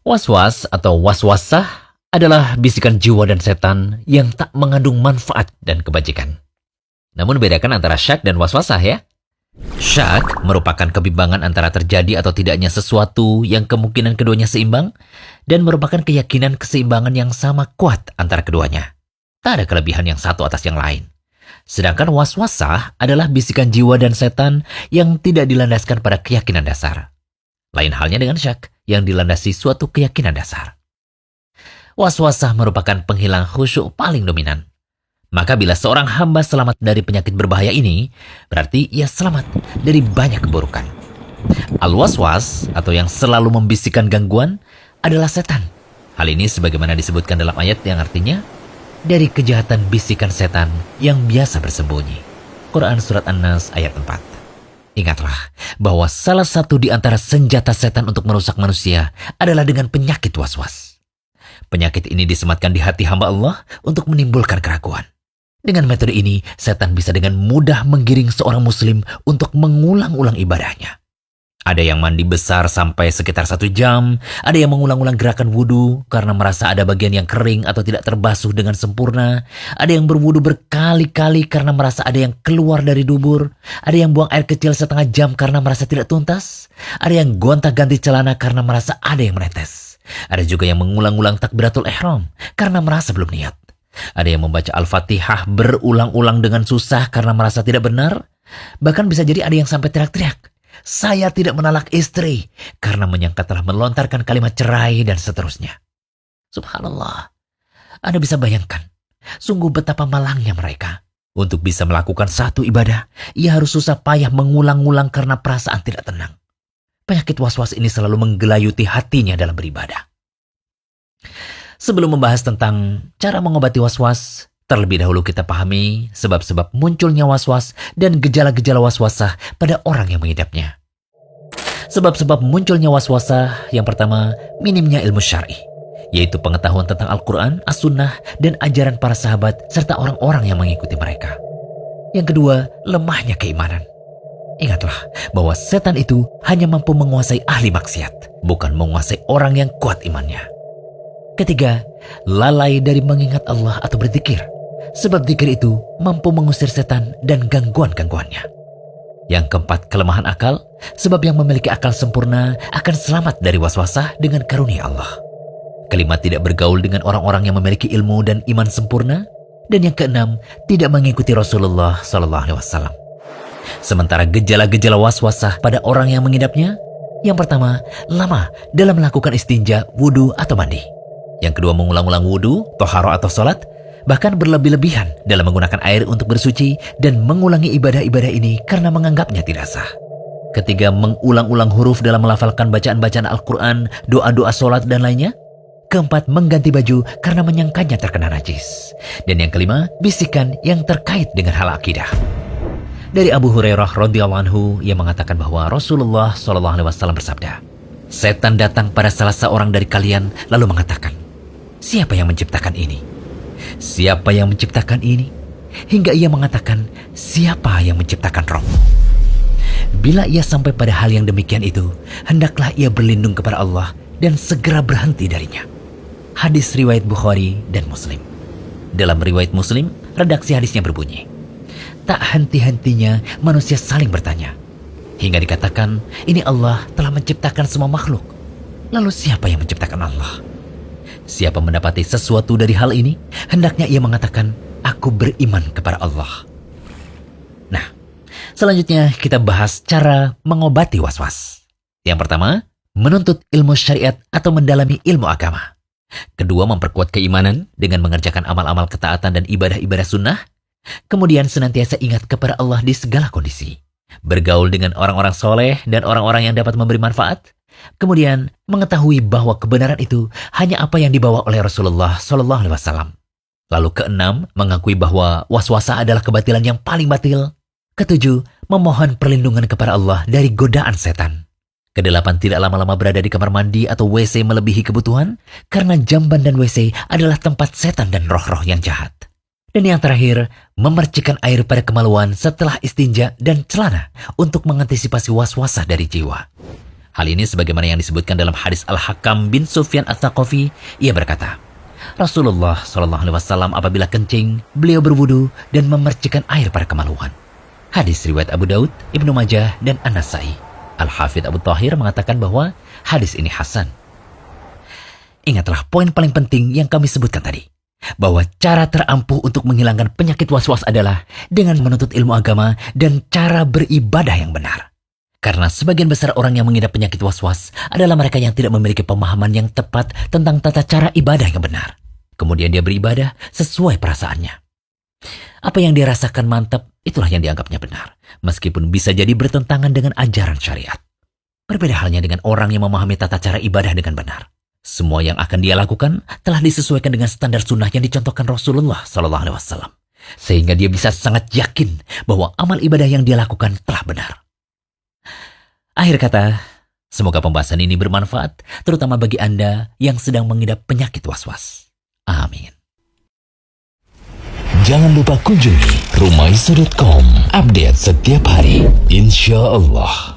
Was-was atau waswasah adalah bisikan jiwa dan setan yang tak mengandung manfaat dan kebajikan. Namun bedakan antara syak dan waswasah ya. Syak merupakan kebimbangan antara terjadi atau tidaknya sesuatu yang kemungkinan keduanya seimbang dan merupakan keyakinan keseimbangan yang sama kuat antara keduanya. Tak ada kelebihan yang satu atas yang lain. Sedangkan waswasah adalah bisikan jiwa dan setan yang tidak dilandaskan pada keyakinan dasar. Lain halnya dengan syak yang dilandasi suatu keyakinan dasar. Waswasah merupakan penghilang khusyuk paling dominan. Maka bila seorang hamba selamat dari penyakit berbahaya ini, berarti ia selamat dari banyak keburukan. Al-waswas atau yang selalu membisikkan gangguan adalah setan. Hal ini sebagaimana disebutkan dalam ayat yang artinya, dari kejahatan bisikan setan yang biasa bersembunyi. Quran Surat An-Nas ayat 4. Ingatlah bahwa salah satu di antara senjata setan untuk merusak manusia adalah dengan penyakit waswas. Penyakit ini disematkan di hati hamba Allah untuk menimbulkan keraguan. Dengan metode ini, setan bisa dengan mudah menggiring seorang muslim untuk mengulang-ulang ibadahnya. Ada yang mandi besar sampai sekitar 1 jam, ada yang mengulang-ulang gerakan wudhu karena merasa ada bagian yang kering atau tidak terbasuh dengan sempurna, ada yang berwudhu berkali-kali karena merasa ada yang keluar dari dubur, ada yang buang air kecil setengah jam karena merasa tidak tuntas, ada yang gonta-ganti celana karena merasa ada yang menetes, ada juga yang mengulang-ulang takbiratul ihram karena merasa belum niat. Ada yang membaca Al-Fatihah berulang-ulang dengan susah karena merasa tidak benar. Bahkan bisa jadi ada yang sampai teriak-teriak, "Saya tidak menalak istri," karena menyangka telah melontarkan kalimat cerai dan seterusnya. Subhanallah. Anda bisa bayangkan, sungguh betapa malangnya mereka. Untuk bisa melakukan satu ibadah, ia harus susah payah mengulang-ulang karena perasaan tidak tenang. Penyakit was-was ini selalu menggelayuti hatinya dalam beribadah. Sebelum membahas tentang cara mengobati was-was, terlebih dahulu kita pahami sebab-sebab munculnya was-was dan gejala-gejala waswasah pada orang yang mengidapnya. Sebab-sebab munculnya waswasah yang pertama, minimnya ilmu syar'i, yaitu pengetahuan tentang Al-Quran, As-Sunnah, dan ajaran para sahabat serta orang-orang yang mengikuti mereka. Yang kedua, lemahnya keimanan. Ingatlah bahwa setan itu hanya mampu menguasai ahli maksiat, bukan menguasai orang yang kuat imannya. Ketiga, lalai dari mengingat Allah atau berzikir, sebab zikir itu mampu mengusir setan dan gangguan-gangguannya. Yang keempat, kelemahan akal, sebab yang memiliki akal sempurna akan selamat dari waswasah dengan karunia Allah. Kelima, tidak bergaul dengan orang-orang yang memiliki ilmu dan iman sempurna. Dan yang keenam, tidak mengikuti Rasulullah SAW. Sementara gejala-gejala waswasah pada orang yang mengidapnya, yang pertama, lama dalam melakukan istinja, wudhu atau mandi. Yang kedua, mengulang-ulang wudhu, toharo atau sholat, bahkan berlebih-lebihan dalam menggunakan air untuk bersuci dan mengulangi ibadah-ibadah ini karena menganggapnya tidak sah. Ketiga, mengulang-ulang huruf dalam melafalkan bacaan-bacaan Al-Quran, doa-doa sholat, dan lainnya. Keempat, mengganti baju karena menyangkanya terkena najis. Dan yang kelima, bisikan yang terkait dengan hal akidah. Dari Abu Hurairah radhiyallahu anhu yang mengatakan bahwa Rasulullah SAW bersabda, "Setan datang pada salah seorang dari kalian lalu mengatakan, 'Siapa yang menciptakan ini? Siapa yang menciptakan ini?' Hingga ia mengatakan, 'Siapa yang menciptakan rohmu?' Bila ia sampai pada hal yang demikian itu, hendaklah ia berlindung kepada Allah dan segera berhenti darinya." Hadis riwayat Bukhari dan Muslim. Dalam riwayat Muslim, redaksi hadisnya berbunyi, "Tak henti-hentinya manusia saling bertanya, hingga dikatakan, 'Ini Allah telah menciptakan semua makhluk. Lalu siapa yang menciptakan Allah?' Siapa mendapati sesuatu dari hal ini, hendaknya ia mengatakan, 'Aku beriman kepada Allah.'" Nah, selanjutnya kita bahas cara mengobati was-was. Yang pertama, menuntut ilmu syariat atau mendalami ilmu agama. Kedua, memperkuat keimanan dengan mengerjakan amal-amal ketaatan dan ibadah-ibadah sunnah. Kemudian senantiasa ingat kepada Allah di segala kondisi. Bergaul dengan orang-orang soleh dan orang-orang yang dapat memberi manfaat. Kemudian mengetahui bahwa kebenaran itu hanya apa yang dibawa oleh Rasulullah SAW. Lalu keenam, mengakui bahwa waswasah adalah kebatilan yang paling batil. Ketujuh, memohon perlindungan kepada Allah dari godaan setan. Kedelapan, tidak lama-lama berada di kamar mandi atau WC melebihi kebutuhan, karena jamban dan WC adalah tempat setan dan roh-roh yang jahat. Dan yang terakhir, memercikan air pada kemaluan setelah istinja dan celana untuk mengantisipasi waswasah dari jiwa. Hal ini sebagaimana yang disebutkan dalam hadis Al-Hakam bin Sufyan Ats-Tsaqafi. Ia berkata, Rasulullah SAW apabila kencing, beliau berwudu dan memercikan air pada kemaluan. Hadis riwayat Abu Daud, Ibnu Majah, dan An-Nasai. Al-Hafidz Abu Thahir mengatakan bahwa hadis ini hasan. Ingatlah poin paling penting yang kami sebutkan tadi, bahwa cara terampuh untuk menghilangkan penyakit waswas adalah dengan menuntut ilmu agama dan cara beribadah yang benar. Karena sebagian besar orang yang mengidap penyakit waswas adalah mereka yang tidak memiliki pemahaman yang tepat tentang tata cara ibadah yang benar. Kemudian dia beribadah sesuai perasaannya. Apa yang dia rasakan mantap, itulah yang dianggapnya benar, meskipun bisa jadi bertentangan dengan ajaran syariat. Berbeda halnya dengan orang yang memahami tata cara ibadah dengan benar. Semua yang akan dia lakukan telah disesuaikan dengan standar sunnah yang dicontohkan Rasulullah SAW. Sehingga dia bisa sangat yakin bahwa amal ibadah yang dia lakukan telah benar. Akhir kata, semoga pembahasan ini bermanfaat, terutama bagi Anda yang sedang mengidap penyakit waswas. Amin. Jangan lupa kunjungi rumaiso.com. Update setiap hari, insya Allah.